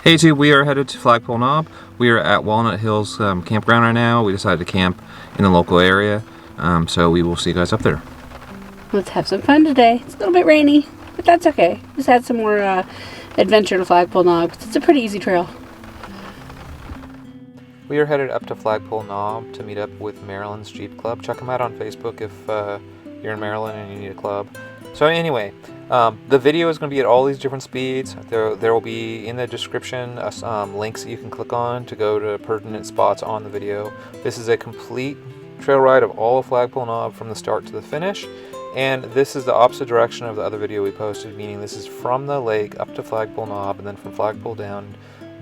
Hey YouTube, we are headed to Flagpole Knob. We are at Walnut Hills campground right now. We decided to camp in the local area, so we will see you guys up there. Let's have some fun today. It's a little bit rainy, but that's okay. Just had some more adventure to Flagpole Knob. It's a pretty easy trail. We are headed up to Flagpole Knob to meet up with Maryland's Jeep Club. Check them out on Facebook if you're in Maryland and you need a club. So anyway, the video is going to be at all these different speeds. There will be in the description links that you can click on to go to pertinent spots on the video. This is a complete trail ride of all of Flagpole Knob from the start to the finish. And this is the opposite direction of the other video we posted, meaning this is from the lake up to Flagpole Knob and then from Flagpole down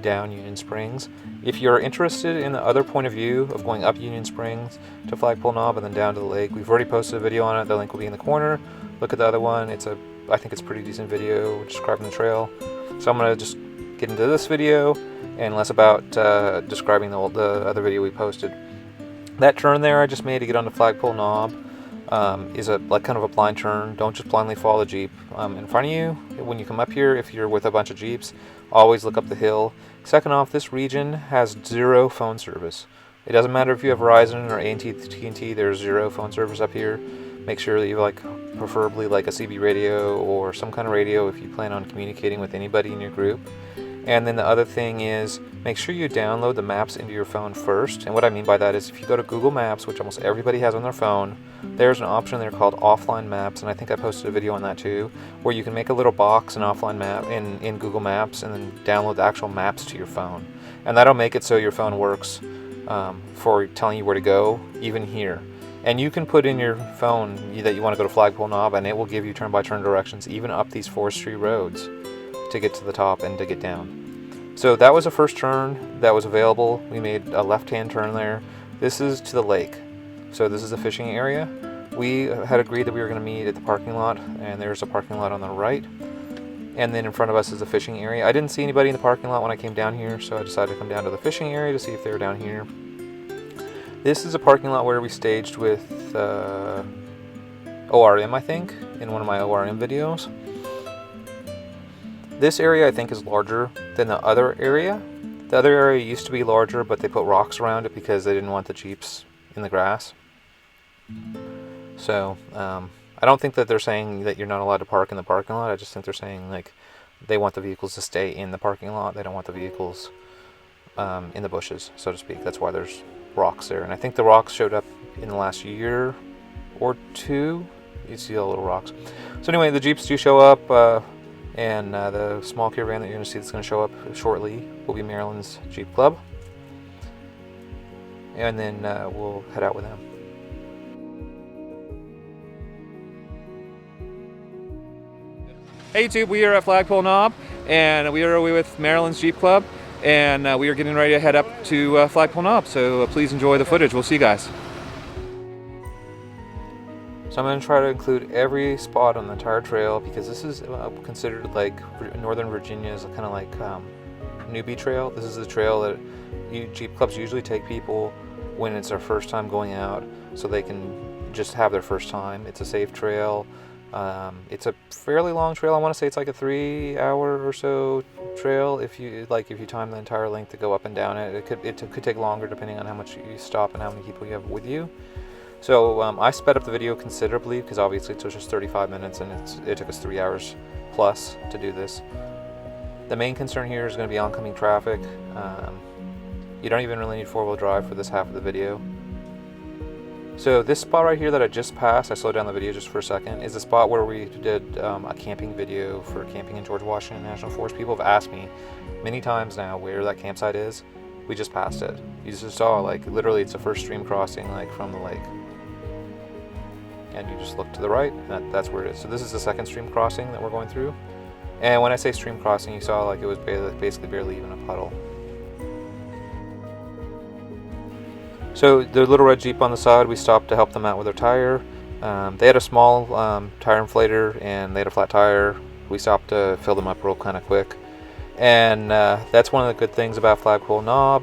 Union Springs. If you're interested in the other point of view of going up Union Springs to Flagpole Knob and then down to the lake, we've already posted a video on it. The link will be in the corner. Look at the other one. I think it's a pretty decent video describing the trail. So I'm going to just get into this video and less about describing the other video we posted. That turn there I just made to get onto Flagpole Knob is kind of a blind turn. Don't just blindly follow the Jeep in front of you. When you come up here, if you're with a bunch of Jeeps, always look up the hill. Second off, this region has zero phone service. It doesn't matter if you have Verizon or AT&T, there's zero phone service up here. Make sure that you preferably a CB radio or some kind of radio if you plan on communicating with anybody in your group. And then the other thing is, make sure you download the maps into your phone first. And what I mean by that is if you go to Google Maps, which almost everybody has on their phone, there's an option there called offline maps, and I think I posted a video on that too, where you can make a little box, an offline map in Google Maps, and then download the actual maps to your phone. And that'll make it so your phone works for telling you where to go, even here. And you can put in your phone that you want to go to Flagpole Knob, and it will give you turn-by-turn directions, even up these forestry roads, to get to the top and to get down. So that was the first turn that was available. We made a left-hand turn there. This is to the lake. So this is a fishing area. We had agreed that we were going to meet at the parking lot, and there's a parking lot on the right. And then in front of us is a fishing area. I didn't see anybody in the parking lot when I came down here, so I decided to come down to the fishing area to see if they were down here. This is a parking lot where we staged with ORM, I think, in one of my ORM videos. This area I think is larger than the other area. The other area used to be larger, but they put rocks around it because they didn't want the Jeeps in the grass. So I don't think that they're saying that you're not allowed to park in the parking lot. I just think they're saying they want the vehicles to stay in the parking lot. They don't want the vehicles in the bushes, so to speak. That's why there's rocks there. And I think the rocks showed up in the last year or two. You see all the little rocks. So anyway, the Jeeps do show up. And the small caravan that you're going to see that's going to show up shortly will be Maryland's Jeep Club. And then we'll head out with them. Hey YouTube, we are at Flagpole Knob, and we are with Maryland's Jeep Club, and we are getting ready to head up to Flagpole Knob, so please enjoy the footage. We'll see you guys. So I'm going to try to include every spot on the entire trail because this is considered like Northern Virginia is kind of like newbie trail. This is the trail that Jeep clubs usually take people when it's their first time going out, so they can just have their first time. It's a safe trail. It's a fairly long trail. I want to say it's like a 3-hour or so trail if you time the entire length to go up and down it. It could take longer depending on how much you stop and how many people you have with you. So I sped up the video considerably because obviously it took us 35 minutes and it took us 3 hours plus to do this. The main concern here is going to be oncoming traffic. You don't even really need 4-wheel drive for this half of the video. So this spot right here that I just passed, I slowed down the video just for a second, is the spot where we did a camping video for camping in George Washington National Forest. People have asked me many times now where that campsite is. We just passed it. You just saw literally it's the first stream crossing from the lake. And you just look to the right, and that's where it is. So this is the second stream crossing that we're going through. And when I say stream crossing, you saw it was basically barely even a puddle. So the little red Jeep on the side, we stopped to help them out with their tire. They had a small tire inflator and they had a flat tire. We stopped to fill them up real kind of quick. And that's one of the good things about Flagpole Knob.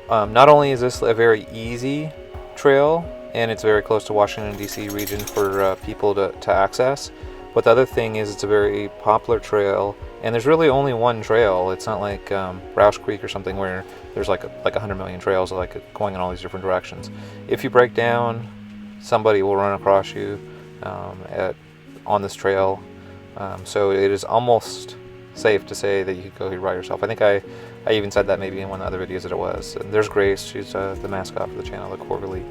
Not only is this a very easy trail, and it's very close to Washington DC region for people to access, but the other thing is it's a very popular trail And there's really only one trail. It's not like Roush Creek or something where there's like 100 million trails like going in all these different directions. If you break down, somebody will run across you on this trail. So it is almost safe to say that you could go here by yourself. I think I even said that maybe in one of the other videos that it was. And there's Grace. She's the mascot for the channel, the Corgi.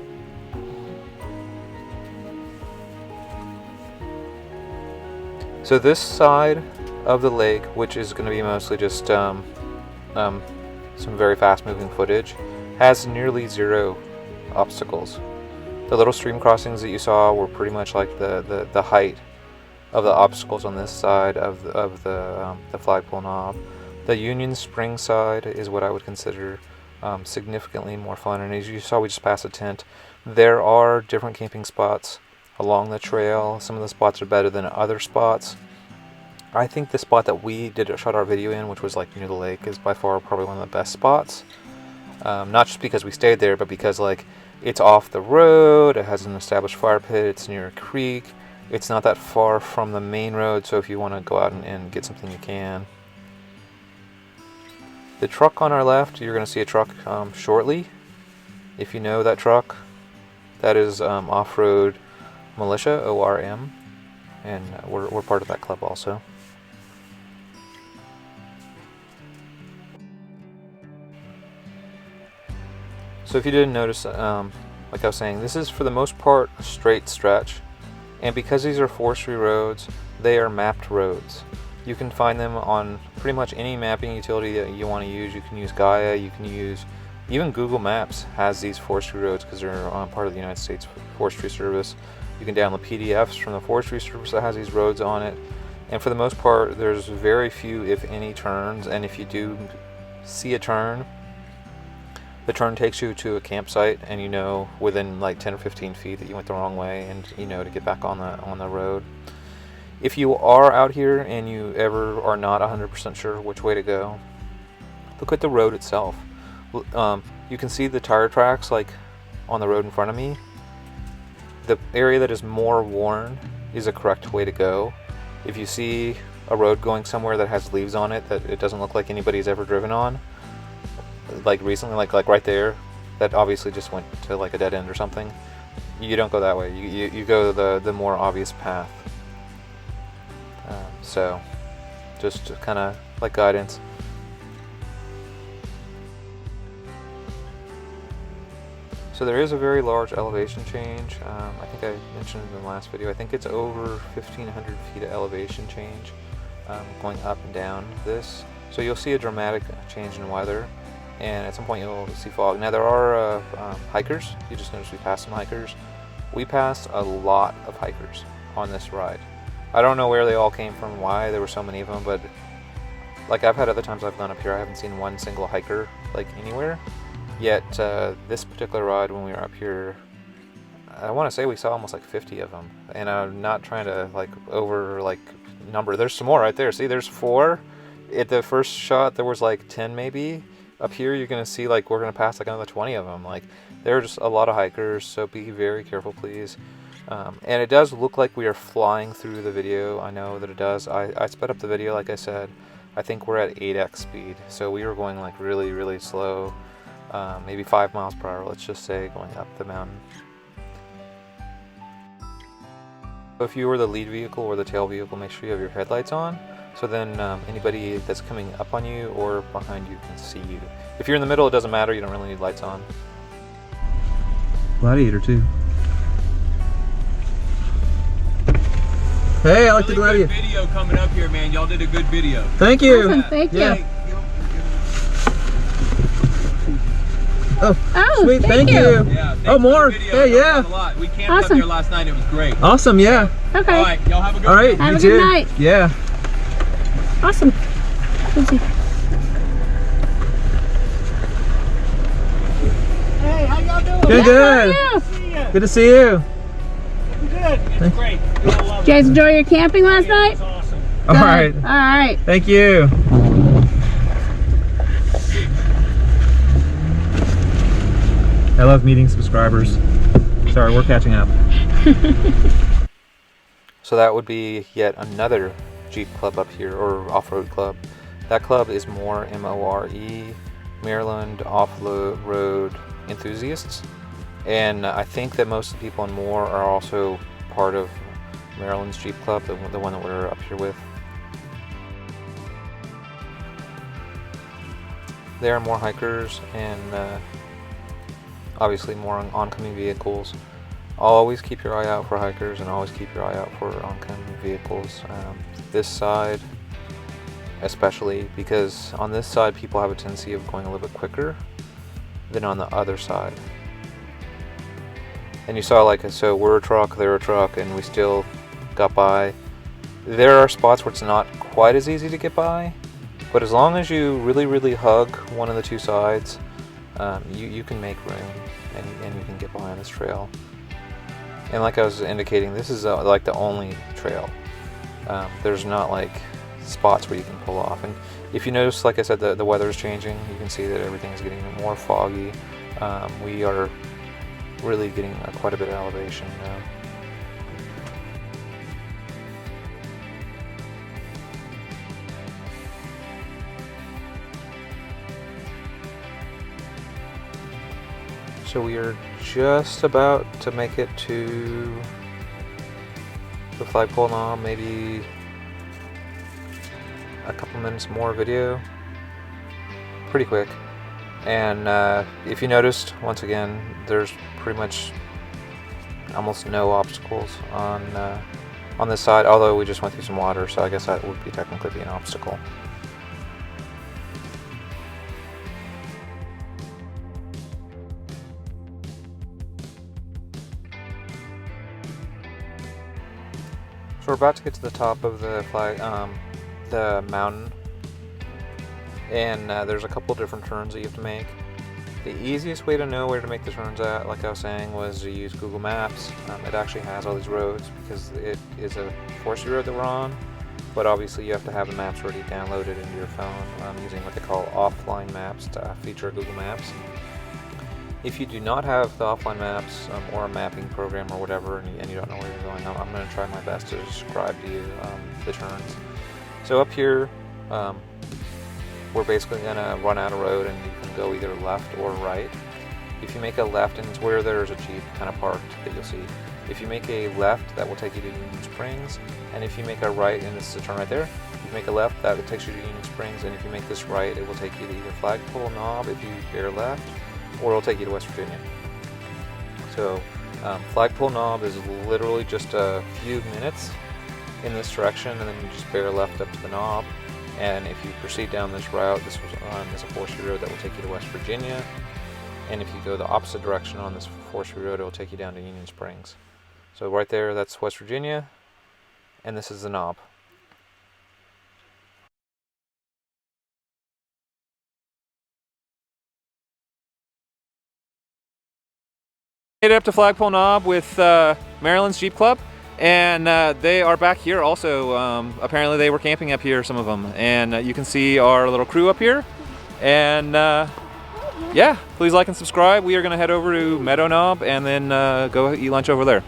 So this side of the lake, which is going to be mostly just some very fast moving footage, has nearly zero obstacles. The little stream crossings that you saw were pretty much like the height of the obstacles on this side of the flagpole knob. The Union Spring side is what I would consider significantly more fun, and as you saw, we just passed a tent. There are different camping spots along the trail. Some of the spots are better than other spots. I think the spot that we shot our video in, which was like near the lake, is by far probably one of the best spots. Not just because we stayed there, but because like it's off the road, it has an established fire pit, it's near a creek, it's not that far from the main road, so if you want to go out and get something, you can. The truck on our left, you're going to see a truck shortly. If you know that truck, that is Off-Road Militia, ORM, and we're part of that club also. So if you didn't notice, like I was saying, this is for the most part a straight stretch, and because these are forestry roads, they are mapped roads. You can find them on pretty much any mapping utility that you want to use. You can use Gaia, you can use, even Google Maps has these forestry roads because they're part of the United States Forestry Service. You can download PDFs from the Forestry Service that has these roads on it, and for the most part there's very few, if any, turns, and if you do see a turn, the turn takes you to a campsite, and you know within like 10 or 15 feet that you went the wrong way, and you know to get back on the road. If you are out here and you ever are not 100% sure which way to go, look at the road itself. You can see the tire tracks like on the road in front of me. The area that is more worn is a correct way to go. If you see a road going somewhere that has leaves on it that it doesn't look like anybody's ever driven on, like recently, like right there, that obviously just went to like a dead end or something, you don't go that way. You go the more obvious path. So just kind of like guidance. So there is a very large elevation change. I think I mentioned in the last video, I think it's over 1,500 feet of elevation change going up and down this. So you'll see a dramatic change in weather, and at some point you'll see fog. Now there are hikers. You just noticed we passed some hikers. We passed a lot of hikers on this ride. I don't know where they all came from, why there were so many of them, but like I've had other times I've gone up here, I haven't seen one single hiker like anywhere. Yet this particular ride, when we were up here, I want to say we saw almost like 50 of them. And I'm not trying to like over like number. There's some more right there. See, there's 4. At the first shot there was like 10 maybe. Up here you're gonna see like we're gonna pass like another 20 of them. Like there are just a lot of hikers, so be very careful, please. And it does look like we are flying through the video. I know that it does. I sped up the video, like I said. I think we're at 8x speed, so we were going like really, really slow, maybe 5 miles per hour, let's just say, going up the mountain. So if you were the lead vehicle or the tail vehicle, make sure you have your headlights on, so then anybody that's coming up on you or behind you can see you. If you're in the middle, it doesn't matter. You don't really need lights on. Gladiator too. Hey, I like the Gladiator. Good video coming up here, man. Y'all did a good video. Thank you. Awesome, thank you. Oh, sweet, thank you. Yeah, oh, more. Hey, yeah. A lot. We camped up here last night. It was great. Awesome, yeah. Okay. All right, y'all have a good All right, have you a too. good night. Yeah. Awesome. Hey, how y'all doing? Good, good. How are you? See ya. Good to see you. Good. It's great. We all love Did you guys enjoy your camping last it. night? It's awesome. All right. All right. Thank you. I love meeting subscribers. Sorry, we're catching up. So that would be yet another Jeep club up here, or off-road club. That club is more MORE, Maryland off-road enthusiasts, and I think that most of the people in Moore are also part of Maryland's Jeep club, the one that we're up here with. There are more hikers and obviously more oncoming vehicles. Always keep your eye out for hikers and always keep your eye out for oncoming vehicles. This side especially, because on this side people have a tendency of going a little bit quicker than on the other side. And you saw, like, so we're a truck, they're a truck, and we still got by. There are spots where it's not quite as easy to get by, but as long as you really hug one of the two sides, you can make room and you can get by on this trail. And like I was indicating, this is like the only trail. There's not like spots where you can pull off. And if you notice, like I said, the weather is changing. You can see that everything is getting more foggy. We are really getting quite a bit of elevation now. So we are just about to make it to the flagpole knob, maybe a couple minutes more video. Pretty quick. And if you noticed, once again, there's pretty much almost no obstacles on this side, although we just went through some water, so I guess that would be technically an obstacle. So we're about to get to the top of the mountain, and there's a couple different turns that you have to make. The easiest way to know where to make the turns at, like I was saying, was to use Google Maps. It actually has all these roads because it is a forestry road that we're on, but obviously you have to have the maps already downloaded into your phone using what they call offline maps to feature Google Maps. If you do not have the offline maps or a mapping program or whatever, and you don't know where you're going, I'm going to try my best to describe to you the turns. So up here, we're basically going to run out a road and you can go either left or right. If you make a left, and it's where there's a Jeep kind of parked that you'll see. If you make a left, that will take you to Union Springs, and if you make a right, and this is a turn right there, if you make a left, that takes you to Union Springs, and if you make this right, it will take you to either Flagpole Knob if you bear left, or it'll take you to West Virginia. So Flagpole Knob is literally just a few minutes in this direction, and then you just bear left up to the knob. And if you proceed down this route, this is a forestry road that will take you to West Virginia. And if you go the opposite direction on this forestry road, it will take you down to Union Springs. So right there, that's West Virginia, and this is the knob. Made it up to Flagpole Knob with Maryland's Jeep Club, and they are back here also. Apparently they were camping up here, some of them, and you can see our little crew up here. And yeah, please like and subscribe. We are going to head over to Meadow Knob and then go eat lunch over there.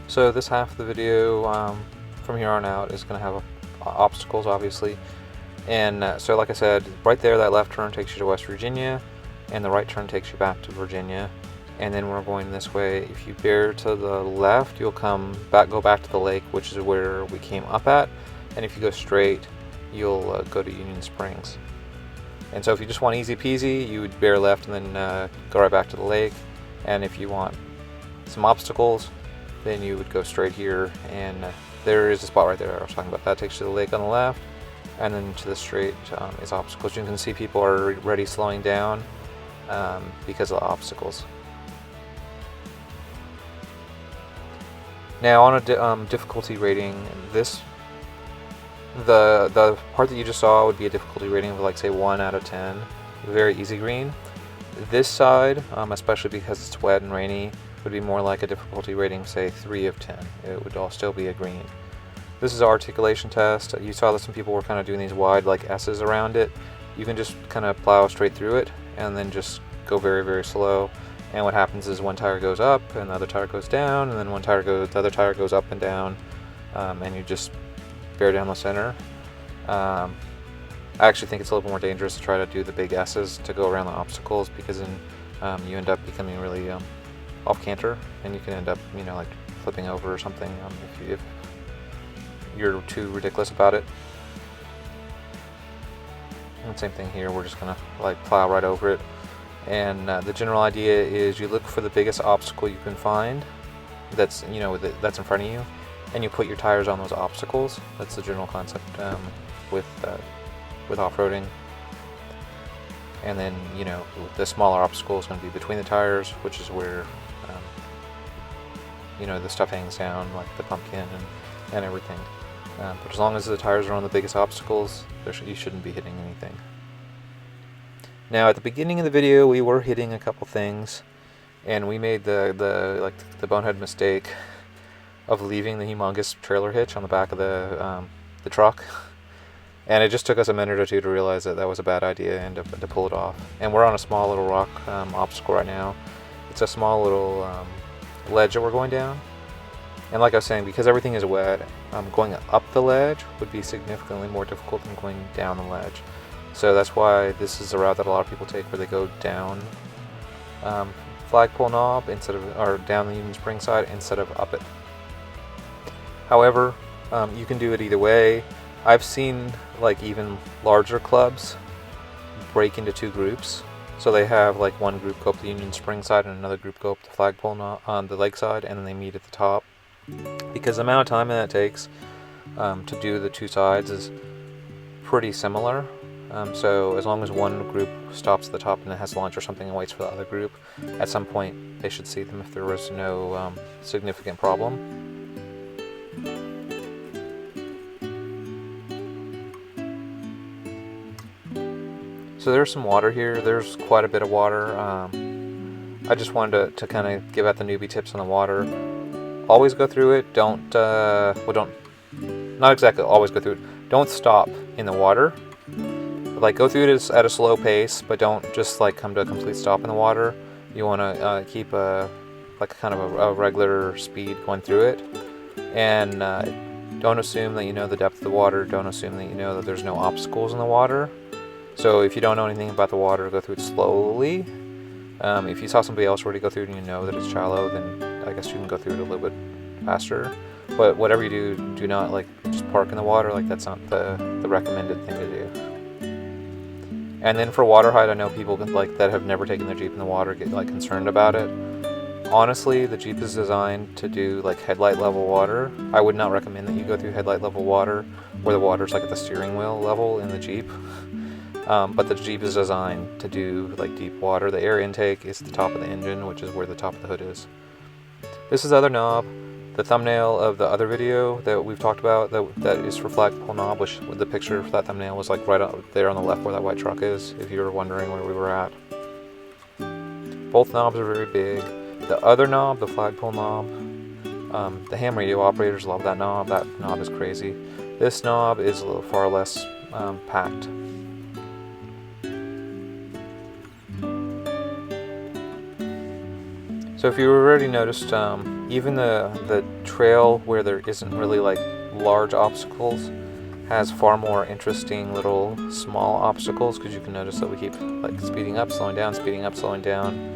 So this half of the video from here on out is going to have obstacles, obviously. And so like I said, right there, that left turn takes you to West Virginia, and the right turn takes you back to Virginia. And then we're going this way. If you bear to the left, you'll go back to the lake, which is where we came up at. And if you go straight, you'll go to Union Springs. And so if you just want easy peasy, you would bear left and then go right back to the lake. And if you want some obstacles, then you would go straight here. And there is a spot right there I was talking about. That takes you to the lake on the left. And then to the straight is obstacles. You can see people are already slowing down because of the obstacles. Now on a difficulty rating, the part that you just saw would be a difficulty rating of, like, say 1 out of 10, very easy green. This side, especially because it's wet and rainy, would be more like a difficulty rating, say 3 of 10. It would all still be a green. This is an articulation test. You saw that some people were kind of doing these wide, like, S's around it. You can just kind of plow straight through it and then just go very, very slow. And what happens is one tire goes up and the other tire goes down, and then the other tire goes up and down, and you just bear down the center. I actually think it's a little more dangerous to try to do the big S's to go around the obstacles, because then you end up becoming really off canter, and you can end up, you know, like flipping over or something if you're too ridiculous about it. And same thing here, we're just gonna like plow right over it. And the general idea is you look for the biggest obstacle you can find that's, you know, that's in front of you, and you put your tires on those obstacles. That's the general concept with off-roading. And then, you know, the smaller obstacle is going to be between the tires, which is where you know, the stuff hangs down, like the pumpkin and everything. But as long as the tires are on the biggest obstacles, you shouldn't be hitting anything. Now, at the beginning of the video, we were hitting a couple things, and we made the bonehead mistake of leaving the humongous trailer hitch on the back of the truck. And it just took us a minute or two to realize that that was a bad idea and to pull it off. And we're on a small little rock obstacle right now. It's a small little ledge that we're going down. And like I was saying, because everything is wet, going up the ledge would be significantly more difficult than going down the ledge. So that's why this is the route that a lot of people take, where they go down flagpole knob or down the Union Spring side instead of up it. However, you can do it either way. I've seen like even larger clubs break into two groups. So they have like one group go up the Union Spring side and another group go up the flagpole knob on the leg side, and then they meet at the top. Because the amount of time that it takes to do the two sides is pretty similar. So as long as one group stops at the top and it has lunch or something and waits for the other group, at some point they should see them if there was no significant problem. So there's some water here. There's quite a bit of water. I just wanted to kind of give out the newbie tips on the water. Always go through it. Not exactly always go through it. Don't stop in the water. Like, go through it at a slow pace, but don't just like come to a complete stop in the water. You want to keep a regular speed going through it, and don't assume that you know the depth of the water. Don't assume that you know that there's no obstacles in the water. So if you don't know anything about the water, go through it slowly. If you saw somebody else already go through it and you know that it's shallow, then I guess you can go through it a little bit faster. But whatever you do not like just park in the water. Like, that's not the recommended thing to do. And then for water height, I know people that have never taken their Jeep in the water get like concerned about it. Honestly, the Jeep is designed to do like headlight level water. I would not recommend that you go through headlight level water where the water's like at the steering wheel level in the Jeep. But the Jeep is designed to do like deep water. The air intake is the top of the engine, which is where the top of the hood is. This is the other knob. The thumbnail of the other video that we've talked about that is for flagpole knob, which the picture for that thumbnail was like right up there on the left where that white truck is, if you were wondering where we were at. Both knobs are very big. The other knob, the flagpole knob, the ham radio operators love that knob. That knob is crazy. This knob is a little far less packed. So if you already noticed, even the trail where there isn't really like large obstacles has far more interesting little small obstacles, because you can notice that we keep like speeding up, slowing down, speeding up, slowing down.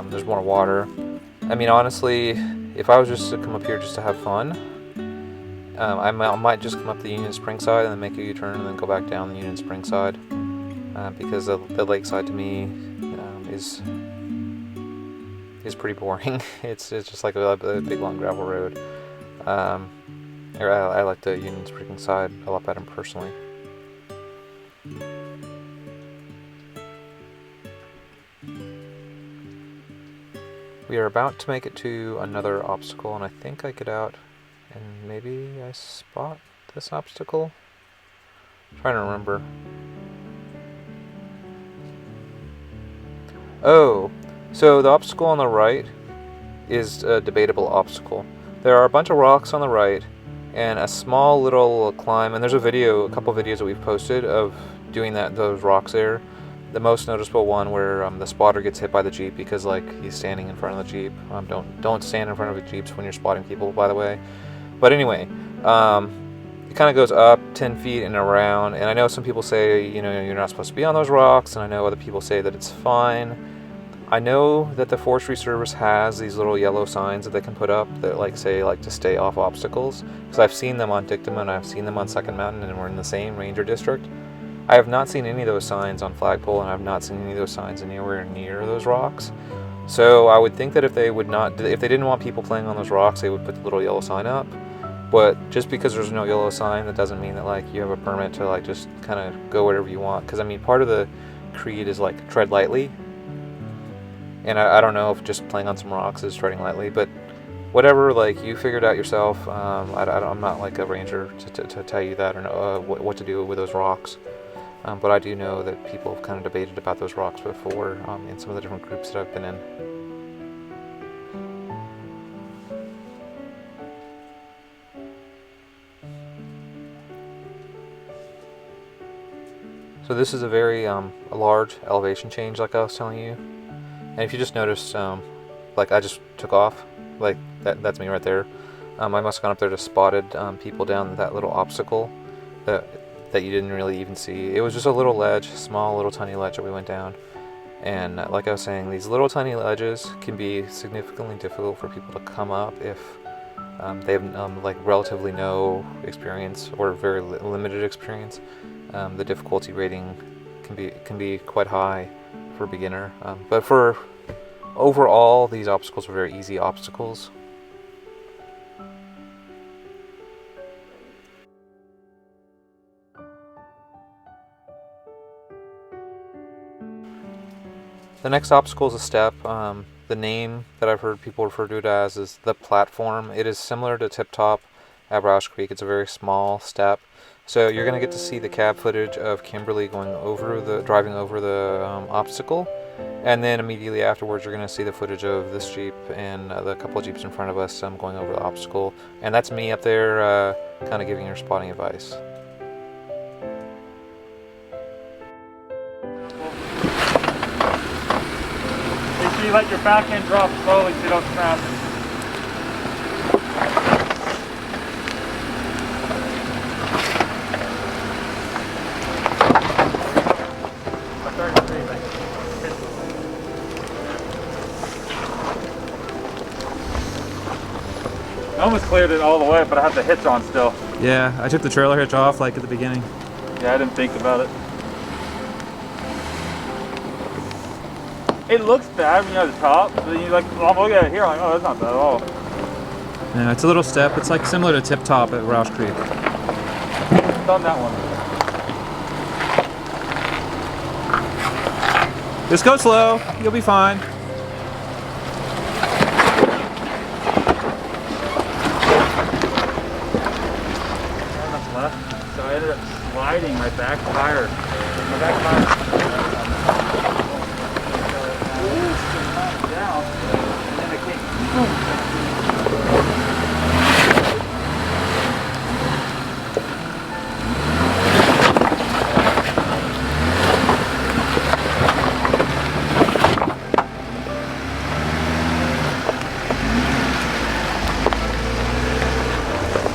There's more water. I mean, honestly, if I was just to come up here just to have fun, I might just come up the Union Spring side and then make a U-turn and then go back down the Union Spring side, because the lake side to me is pretty boring. It's just like a big long gravel road. I like the Union Spring side a lot better personally. We are about to make it to another obstacle, and I think I get out and maybe I spot this obstacle. I'm trying to remember. Oh, so the obstacle on the right is a debatable obstacle. There are a bunch of rocks on the right and a small little climb, and there's a couple videos that we've posted of doing those rocks there. the most noticeable one where the spotter gets hit by the Jeep because like he's standing in front of the Jeep. Don't stand in front of the Jeeps when you're spotting people, by the way. But anyway, it kind of goes up 10 feet and around, and I know some people say, you know, you're not supposed to be on those rocks, and I know other people say that it's fine. I know that the Forestry Service has these little yellow signs that they can put up that like say like to stay off obstacles, because I've seen them on Dictum and I've seen them on Second Mountain, and we're in the same ranger district. I have not seen any of those signs on Flagpole, and I've not seen any of those signs anywhere near those rocks. So I would think that if they didn't want people playing on those rocks, they would put the little yellow sign up. But just because there's no yellow sign, that doesn't mean that like you have a permit to like just kind of go wherever you want. Because I mean, part of the creed is like tread lightly, and I don't know if just playing on some rocks is treading lightly, but whatever, like you figured out yourself. I'm not like a ranger to tell you that or know what to do with those rocks. But I do know that people have kind of debated about those rocks before in some of the different groups that I've been in. So this is a very a large elevation change, like I was telling you. And if you just notice, like I just took off, like that's me right there. I must have gone up there to spotted people down that little obstacle that you didn't really even see. It was just a little ledge, small little tiny ledge that we went down. And like I was saying, these little tiny ledges can be significantly difficult for people to come up if they have like relatively no experience or very limited experience. The difficulty rating can be quite high for a beginner. But for overall, these obstacles are very easy obstacles. The next obstacle is a step. The name that I've heard people refer to it as is the platform. It is similar to Tip Top at Roush Creek. It's a very small step. So you're going to get to see the cab footage of Kimberly driving over the obstacle. And then immediately afterwards, you're going to see the footage of this Jeep and the couple of Jeeps in front of us going over the obstacle. And that's me up there kind of giving her spotting advice. Make sure you let your back end drop slowly so you don't snap. I almost cleared it all the way, but I have the hitch on still. Yeah, I took the trailer hitch off like at the beginning. Yeah, I didn't think about it. It looks bad when you're at the top, but then you like, I'm looking at it here, I'm like, oh, that's not bad at all. Yeah, it's a little step. It's like similar to Tip Top at Roush Creek. Done that one. Just go slow. You'll be fine. Left, so I ended up sliding my back tire. My back tire down, and then I came.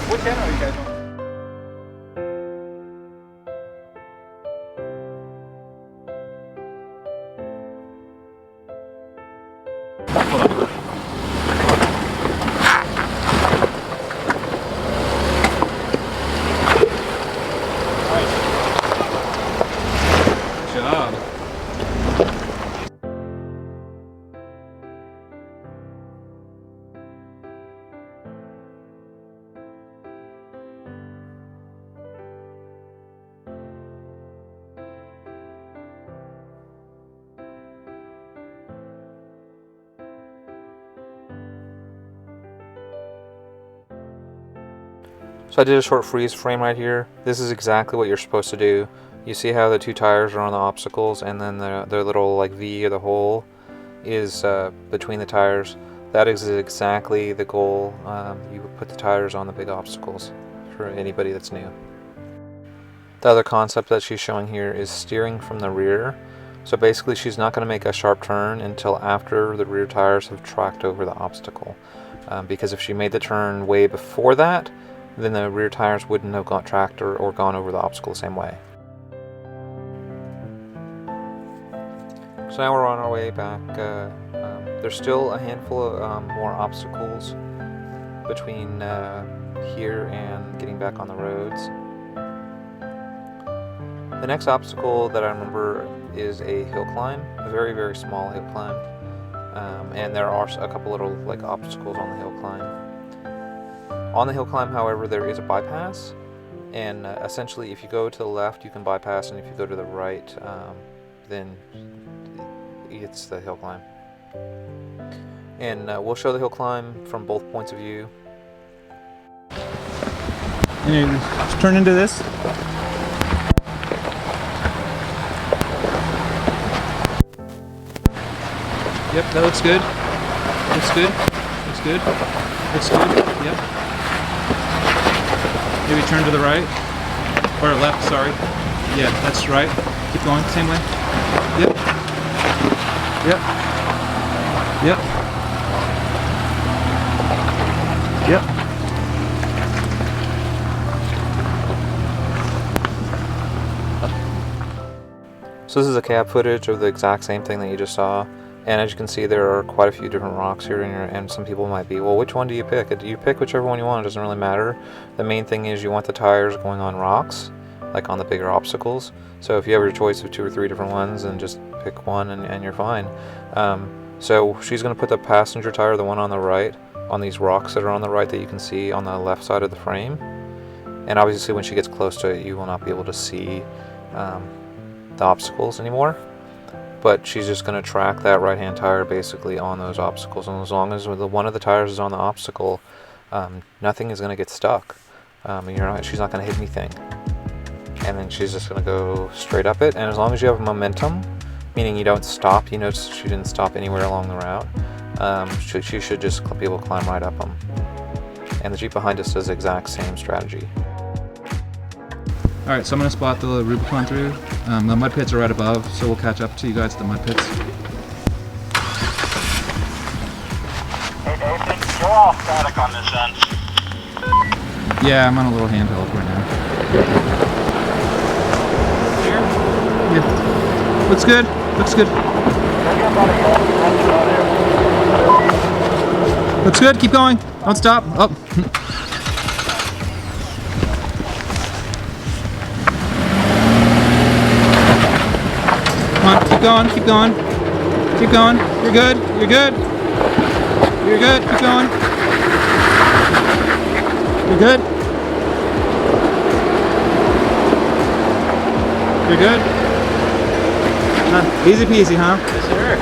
What channel are you guys on? So I did a short freeze frame right here. This is exactly what you're supposed to do. You see how the two tires are on the obstacles, and then the little like V or the hole is between the tires. That is exactly the goal. You would put the tires on the big obstacles for anybody that's new. The other concept that she's showing here is steering from the rear. So basically she's not going to make a sharp turn until after the rear tires have tracked over the obstacle. Because if she made the turn way before that, then the rear tires wouldn't have got tracked or gone over the obstacle the same way. So now we're on our way back. There's still a handful of more obstacles between here and getting back on the roads. The next obstacle that I remember is a hill climb, a very, very small hill climb. And there are a couple little like obstacles on the hill climb. On the hill climb, however, there is a bypass, and essentially if you go to the left you can bypass, and if you go to the right then it's the hill climb. And we'll show the hill climb from both points of view. And you just turn into this. Yep, that looks good. Looks good. Looks good. Looks good. Yep. Maybe turn to the right. Or left, sorry. Yeah, that's right. Keep going, same way. Yep. Yep. Yep. Yep. So this is a cab footage of the exact same thing that you just saw. And as you can see, there are quite a few different rocks here, and some people might be, well, which one do you pick? Do you pick whichever one you want? It doesn't really matter. The main thing is you want the tires going on rocks, like on the bigger obstacles. So if you have your choice of 2 or 3 different ones, then just pick one and you're fine. So she's going to put the passenger tire, the one on the right, on these rocks that are on the right that you can see on the left side of the frame. And obviously when she gets close to it, you will not be able to see the obstacles anymore. But she's just going to track that right-hand tire basically on those obstacles, and as long as one of the tires is on the obstacle, nothing is going to get stuck. She's not going to hit anything, and then she's just going to go straight up it. And as long as you have momentum, meaning you don't stop, you notice she didn't stop anywhere along the route, she should just be able to climb right up them. And the Jeep behind us does the exact same strategy. Alright, so I'm going to spot the Rubicon through. The mud pits are right above, so we'll catch up to you guys at the mud pits. Hey Nathan, you're all static on this end. Yeah, I'm on a little handheld right now. Here? Yeah. Looks good. Looks good. Looks good. Keep going. Don't stop. Oh. Come on, keep going, keep going. Keep going. You're good. You're good. You're good. Keep going. You're good. You're good. Easy peasy, huh? Yes, sir.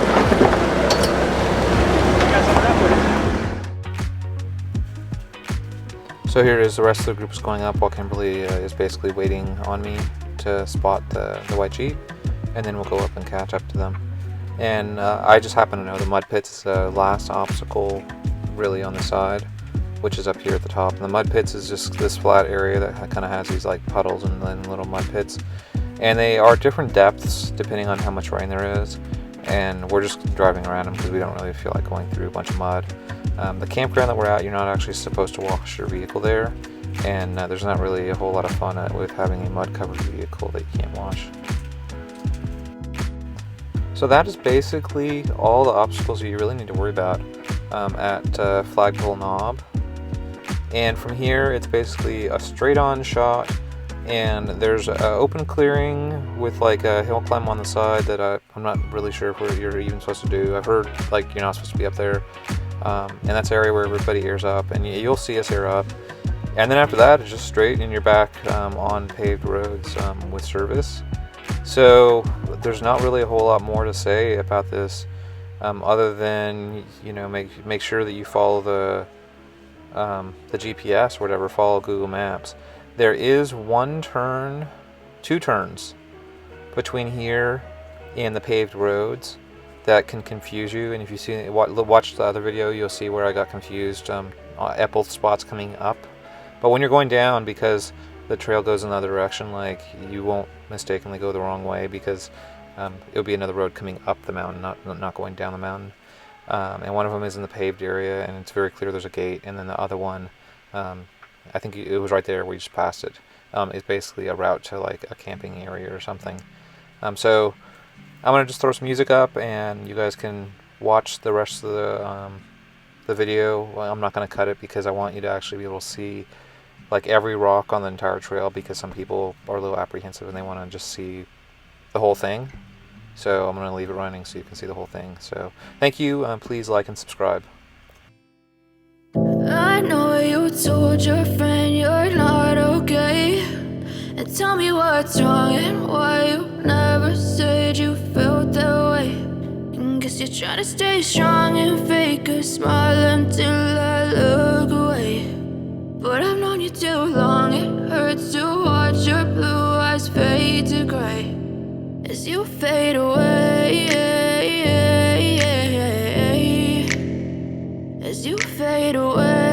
So here is the rest of the group is going up while Kimberly is basically waiting on me to spot the white Jeep, and then we'll go up and catch up to them. And I just happen to know the mud pits is the last obstacle really on the side, which is up here at the top. And the mud pits is just this flat area that kind of has these like puddles and then little mud pits. And they are different depths depending on how much rain there is. And we're just driving around them because we don't really feel like going through a bunch of mud. The campground that we're at, you're not actually supposed to wash your vehicle there. And there's not really a whole lot of fun with having a mud-covered vehicle that you can't wash. So that is basically all the obstacles you really need to worry about at Flagpole Knob. And from here, it's basically a straight-on shot, and there's an open clearing with like a hill climb on the side that I'm not really sure if you're even supposed to do. I've heard like you're not supposed to be up there, and that's the area where everybody airs up, and you'll see us air up. And then after that, it's just straight, and you're back on paved roads with service. So there's not really a whole lot more to say about this, other than make sure that you follow the GPS or whatever, follow Google Maps. There is two turns between here and the paved roads that can confuse you. And if you watch the other video, you'll see where I got confused at both spots coming up. But when you're going down, because the trail goes in the other direction, like you won't mistakenly go the wrong way, because It'll be another road coming up the mountain, not going down the mountain. And one of them is in the paved area, and it's very clear there's a gate. And then the other one, I think it was right there. We just passed it. It's basically a route to like a camping area or something. So I'm gonna just throw some music up, and you guys can watch the rest of the video. Well, I'm not gonna cut it because I want you to actually be able to see like every rock on the entire trail, because some people are a little apprehensive and they want to just see the whole thing. So I'm gonna leave it running so you can see the whole thing. So thank you. Please like and subscribe. I know you told your friend you're not okay, and tell me what's wrong and why you never said you felt that way. And guess you're trying to stay strong and fake a smile until I look away. But I've known you too long, it hurts to watch your blue eyes fade to gray as you fade away, as you fade away.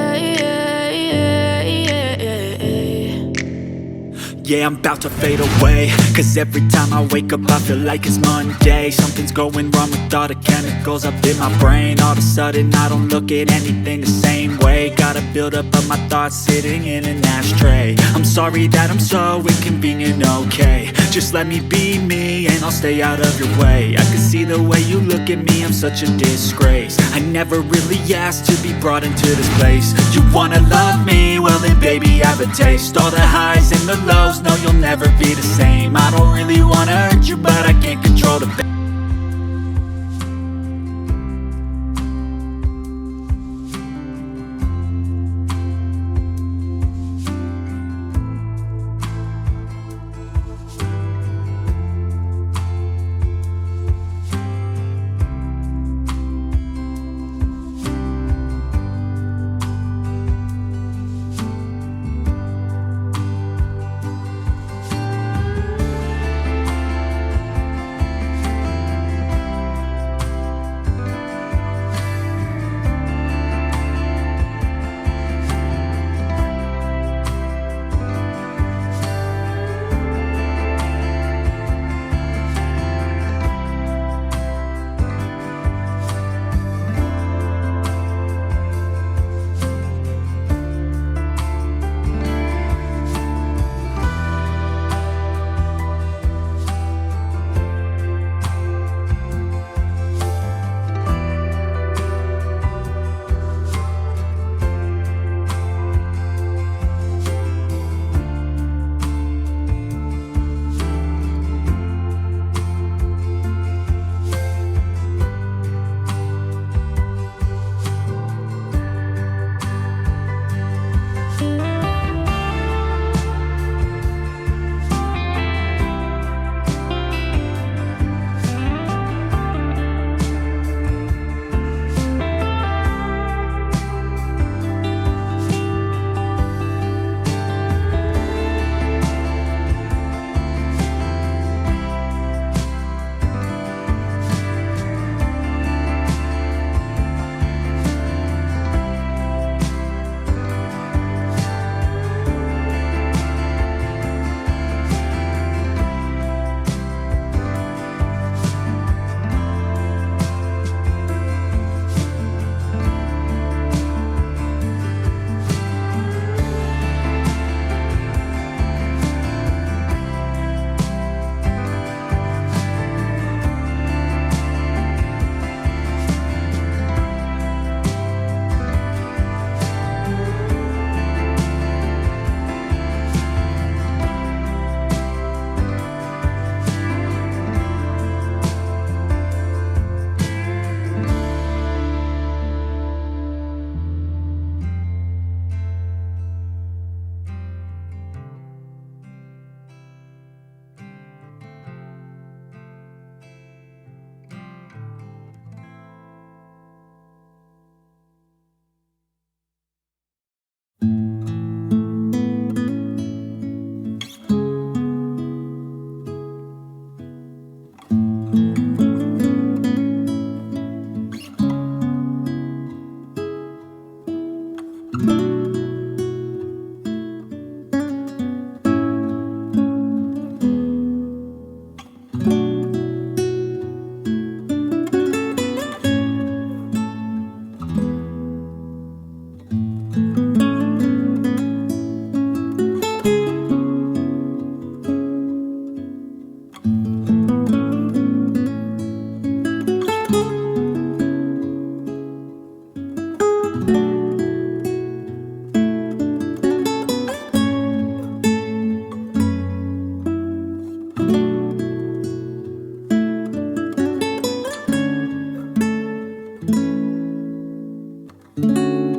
Yeah, I'm about to fade away, cause every time I wake up I feel like it's Monday. Something's going wrong with all the chemicals up in my brain. All of a sudden I don't look at anything the same way. Got a buildup of my thoughts sitting in an ashtray. I'm sorry that I'm so inconvenient, okay. Just let me be me and I'll stay out of your way. I can see the way you look at me, I'm such a disgrace. I never really asked to be brought into this place. You wanna love me? Well then baby have a taste. All the highs and the lows, no you'll never be the same. I don't really wanna hurt you, but I can't control the pain. you.